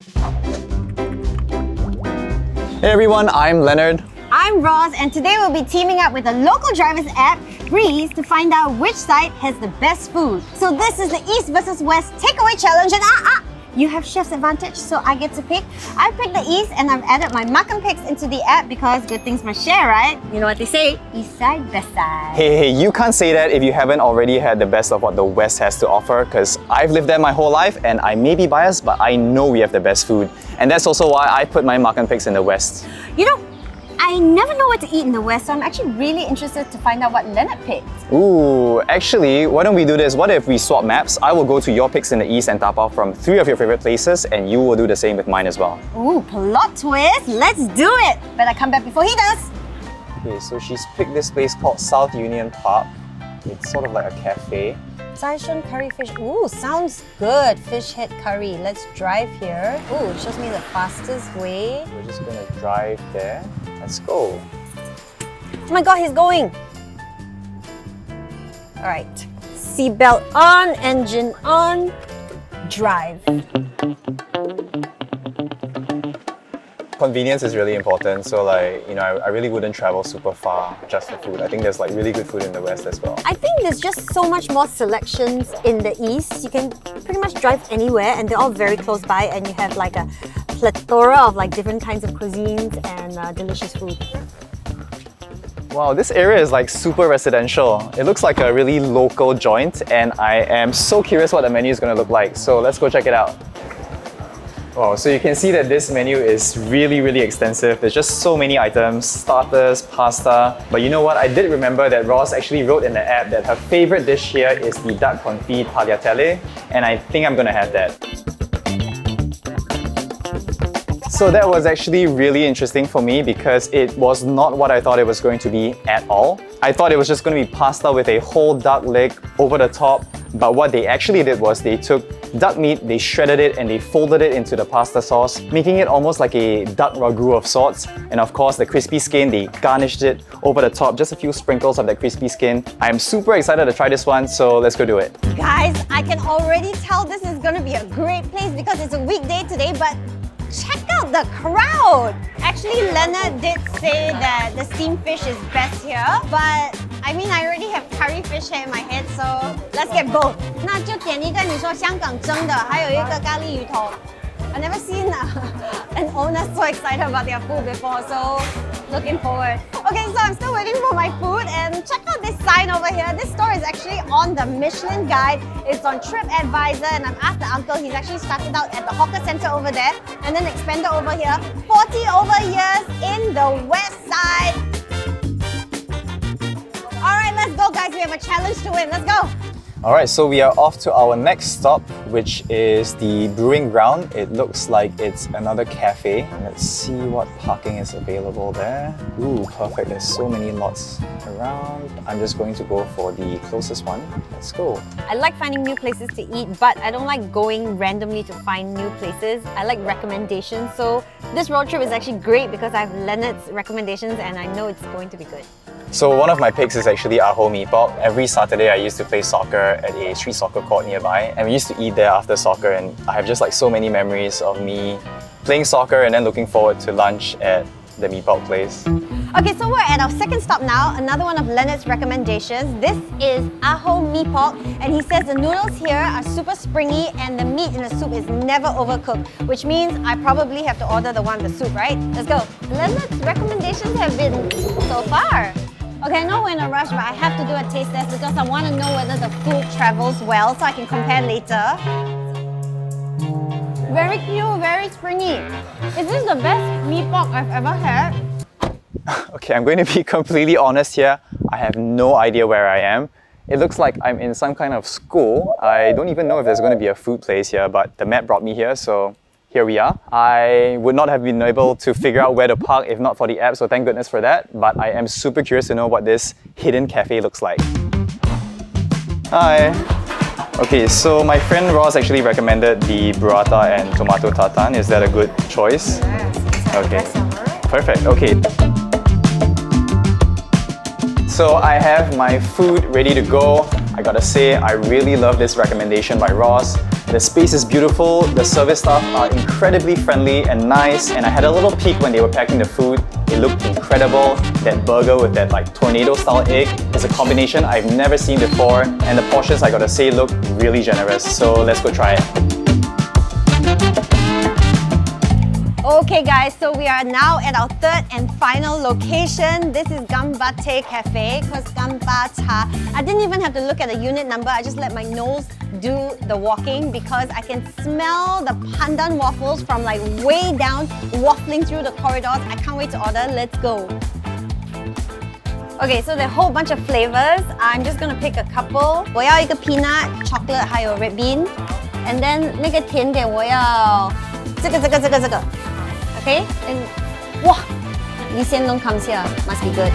Hey everyone, I'm Leonard. I'm Roz, and today we'll be teaming up with a local driver's app, Breeze, to find out which side has the best food. So this is the East versus West takeaway challenge, and you have chef's advantage, so I get to pick. I picked the East, and I've added my makan picks into the app because good things must share, right? You know what they say, East side, best side. Hey, you can't say that if you haven't already had the best of what the West has to offer, because I've lived there my whole life and I may be biased, but I know we have the best food. And that's also why I put my makan picks in the West. You know, I never know what to eat in the West, so I'm actually really interested to find out what Lennard picked. Ooh, actually, why don't we do this? What if we swap maps? I will go to your picks in the East and tap out from 3 of your favorite places, and you will do the same with mine as well. Ooh, plot twist! Let's do it! Better come back before he does! Okay, so she's picked this place called South Union Park. It's sort of like a cafe. Saishun curry fish. Ooh, sounds good. Fish head curry. Let's drive here. Ooh, it shows me the fastest way. We're just gonna drive there. Let's go. Oh my god, he's going! Alright. Seatbelt on, engine on, drive. Convenience is really important, so I really wouldn't travel super far just for food. I think there's like really good food in the West as well. I think there's just so much more selections in the East. You can pretty much drive anywhere and they're all very close by, and you have like a plethora of like different kinds of cuisines and delicious food. Wow, this area is like super residential. It looks like a really local joint, and I am so curious what the menu is going to look like. So let's go check it out. Wow, so you can see that this menu is really extensive. There's just so many items, starters, pasta. But you know what? I did remember that Roz actually wrote in the app that her favorite dish here is the duck confit tagliatelle, and I think I'm gonna have that. So that was actually really interesting for me because it was not what I thought it was going to be at all. I thought it was just going to be pasta with a whole duck leg over the top, but what they actually did was they took duck meat, they shredded it, and they folded it into the pasta sauce, making it almost like a duck ragu of sorts. And of course, the crispy skin, they garnished it over the top, just a few sprinkles of that crispy skin. I'm super excited to try this one, so let's go do it. Guys, I can already tell this is gonna be a great place because it's a weekday today, but check out the crowd! Actually, Lennard did say that the steamed fish is best here, but I mean, I already have curry fish here in my head, so let's get both. 那就点一个你说香港蒸的，还有一个咖喱鱼头。I've never seen an owner so excited about their food before, so looking forward. Okay, so I'm still waiting for my food, and check out this sign over here. This store is actually on the Michelin Guide. It's on TripAdvisor, and I've asked the uncle. He's actually started out at the hawker center over there and then expanded over here. 40 over years in the West Side. Alright, let's go guys. We have a challenge to win. Let's go. Alright, so we are off to our next stop, which is the Brewing Ground. It looks like it's another cafe. Let's see what parking is available there. Ooh, perfect. There's so many lots around. I'm just going to go for the closest one. Let's go. I like finding new places to eat, but I don't like going randomly to find new places. I like recommendations, so this road trip is actually great because I have Lennard's recommendations and I know it's going to be good. So one of my picks is actually Aho Mee Pok. Every Saturday I used to play soccer at a street soccer court nearby, and we used to eat there after soccer, and I have just like so many memories of me playing soccer and then looking forward to lunch at the Mee Pok place. Okay, so we're at our second stop now, another one of Lennard's recommendations. This is Aho Mee Pok, and he says the noodles here are super springy and the meat in the soup is never overcooked, which means I probably have to order the one with the soup, right? Let's go. Lennard's recommendations have been so far. Okay, I know we're in a rush, but I have to do a taste test because I want to know whether the food travels well so I can compare later. Very cute, very springy. Is this the best mee pok I've ever had? Okay, I'm going to be completely honest here. I have no idea where I am. It looks like I'm in some kind of school. I don't even know if there's going to be a food place here, but the map brought me here, so here we are. I would not have been able to figure out where to park if not for the app, so thank goodness for that. But I am super curious to know what this hidden cafe looks like. Hi. Okay, so my friend Roz actually recommended the burrata and tomato tartan. Is that a good choice? Yes. Okay. Perfect. Okay. So I have my food ready to go. I gotta say, I really love this recommendation by Roz. The space is beautiful, the service staff are incredibly friendly and nice, and I had a little peek when they were packing the food. It looked incredible. That burger with that like tornado-style egg is a combination I've never seen before, and the portions, I gotta say, look really generous. So let's go try it. Okay guys, so we are now at our third and final location. This is Gambate Cafe, because Gambata. I didn't even have to look at the unit number, I just let my nose do the walking because I can smell the Pandan waffles from like way down, waffling through the corridors. I can't wait to order, let's go. Okay, so there are a whole bunch of flavors. I'm just gonna pick a couple. 我要一个 peanut, chocolate 还有 red bean. And then 那个甜点我要这个。Okay? And wow! Lee Hsien Loong comes here. Must be good.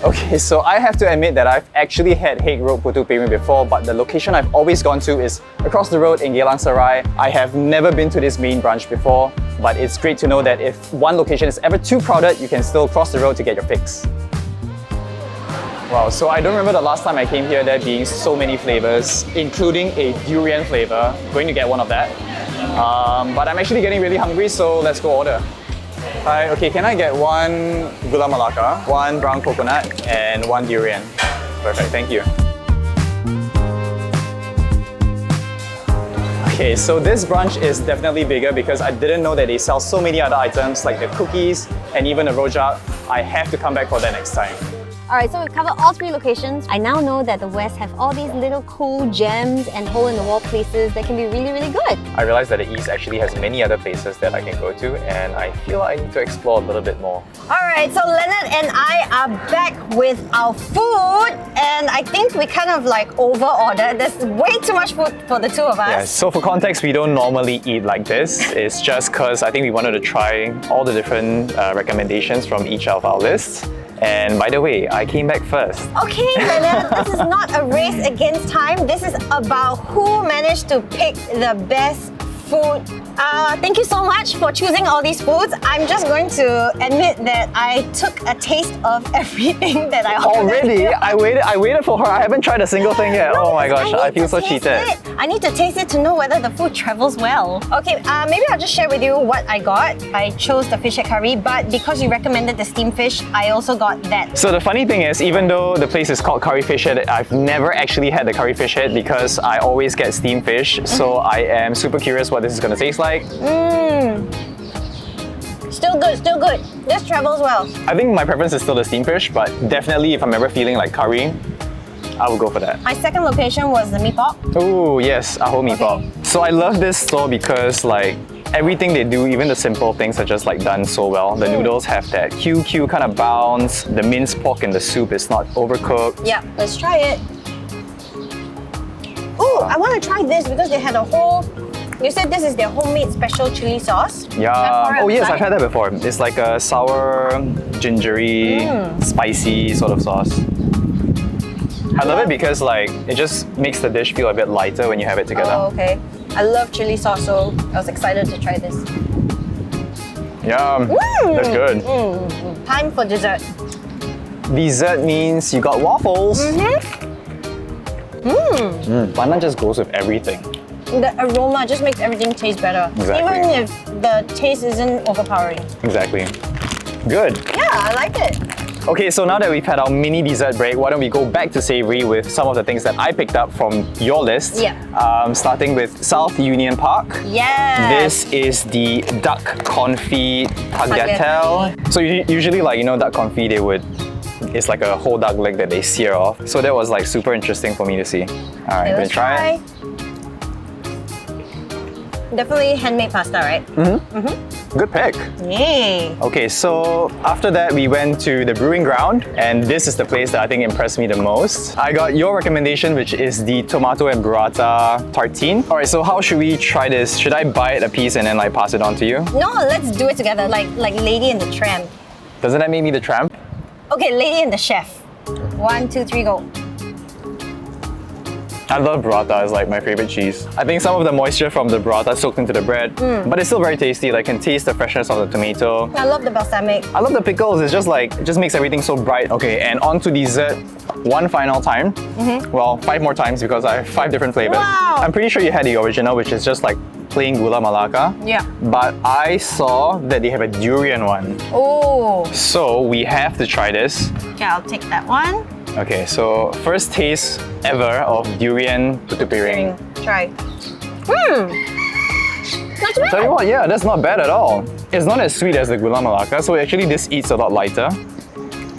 Okay, so I have to admit that I've actually had Hague Road Putu Piring before, but the location I've always gone to is across the road in Geylang Serai. I have never been to this main branch before, but it's great to know that if one location is ever too crowded, you can still cross the road to get your fix. Wow, so I don't remember the last time I came here there being so many flavors, including a durian flavor. Going to get one of that. But I'm actually getting really hungry, so let's go order. Hi, okay, can I get one gula melaka, one brown coconut, and one durian? Perfect, thank you. Okay, so this brunch is definitely bigger because I didn't know that they sell so many other items like the cookies and even a rojak. I have to come back for that next time. Alright, so we've covered all three locations. I now know that the West have all these little cool gems and hole-in-the-wall places that can be really, really good. I realized that the East actually has many other places that I can go to, and I feel I need to explore a little bit more. Alright, so Lennard and I are back with our food, and I think we kind of like over-ordered. There's way too much food for the two of us. Yeah, so for context, we don't normally eat like this. It's just because I think we wanted to try all the different recommendations from each of our lists. And by the way, I came back first. Okay, Pandan, this is not a race against time. This is about who managed to pick the best food. Thank you so much for choosing all these foods. I'm just going to admit that I took a taste of everything that I ordered. Already? I waited for her. I haven't tried a single thing yet. Oh my gosh, I feel so cheated. I need to taste it to know whether the food travels well. Okay, maybe I'll just share with you what I got. I chose the fish head curry, but because you recommended the steamed fish, I also got that. So the funny thing is, even though the place is called Curry Fish Head, I've never actually had the curry fish head because I always get steamed fish. So I am super curious what this is going to taste like. Still good, still good. This travels well. I think my preference is still the steamed fish, but definitely if I'm ever feeling like curry, I would go for that. My second location was the mee pok. Oh yes, a whole mee pok. So I love this store because like everything they do, even the simple things are just like done so well. The noodles have that QQ kind of bounce. The minced pork in the soup is not overcooked. Yeah, let's try it. Oh, I want to try this because they had a whole... You said this is their homemade special chili sauce? Yeah. Oh yes, I've had that before. It's like a sour, gingery, spicy sort of sauce. I love it because like it just makes the dish feel a bit lighter when you have it together. Oh, okay. I love chili sauce, so I was excited to try this. Yeah, that's good. Time for dessert. Dessert means you got waffles. Pandan just goes with everything. The aroma just makes everything taste better. Exactly. Even if the taste isn't overpowering. Exactly. Good. Yeah, I like it. Okay, so now that we've had our mini dessert break, why don't we go back to savoury with some of the things that I picked up from your list. Yeah. Starting with South Union Park. Yes. This is the duck confit tagliatelle. So usually like, you know, duck confit, it's like a whole duck leg that they sear off. So that was like super interesting for me to see. All right, let's try it. Definitely handmade pasta, right? Good pick. Yay. Okay, so after that we went to the brewing ground, and this is the place that I think impressed me the most. I got your recommendation, which is the tomato and burrata tartine. All right, so how should we try this? Should I bite a piece and then like pass it on to you? No, let's do it together, like Lady and the Tramp. Doesn't that make me the tramp? Okay, Lady and the Chef. 1, 2, 3, go. I love burrata, it's like my favorite cheese. I think some of the moisture from the burrata soaked into the bread, but it's still very tasty. Like, I can taste the freshness of the tomato. I love the balsamic. I love the pickles, it's just like, it just makes everything so bright. Okay, and on to dessert one final time. Well, 5 more times because I have 5 different flavors. Wow. I'm pretty sure you had the original, which is just like plain gula melaka. Yeah. But I saw that they have a durian one. Oh. So we have to try this. Okay, I'll take that one. Okay, so first taste ever of durian putu piring. Try. Not too bad. Tell you what, yeah, that's not bad at all. It's not as sweet as the gula melaka, so actually this eats a lot lighter.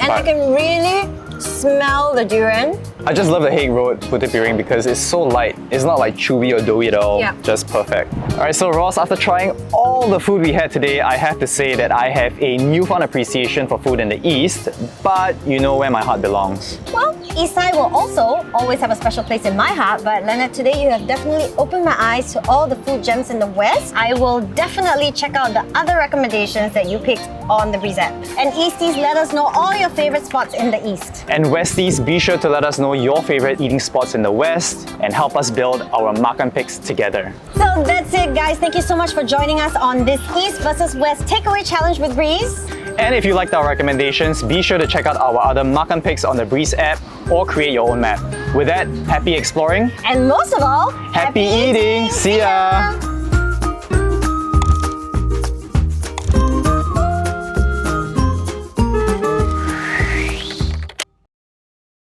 And I can really smell the durian. I just love the Hague Road putu piring because it's so light. It's not like chewy or doughy at all. Yeah. Just perfect. Alright, so Ross, after trying all the food we had today, I have to say that I have a newfound appreciation for food in the East, but you know where my heart belongs. Well, Eastside will also always have a special place in my heart, but Lennard, today you have definitely opened my eyes to all the food gems in the West. I will definitely check out the other recommendations that you picked on the Breeze app. And Easties, let us know all your favorite spots in the East. And Westies, be sure to let us know your favorite eating spots in the West and help us build our makan picks together. So that's it, guys. Thank you so much for joining us on this East versus West Takeaway Challenge with Breeze. And if you liked our recommendations, be sure to check out our other makan picks on the Breeze app or create your own map. With that, happy exploring And most of all, happy eating. See ya!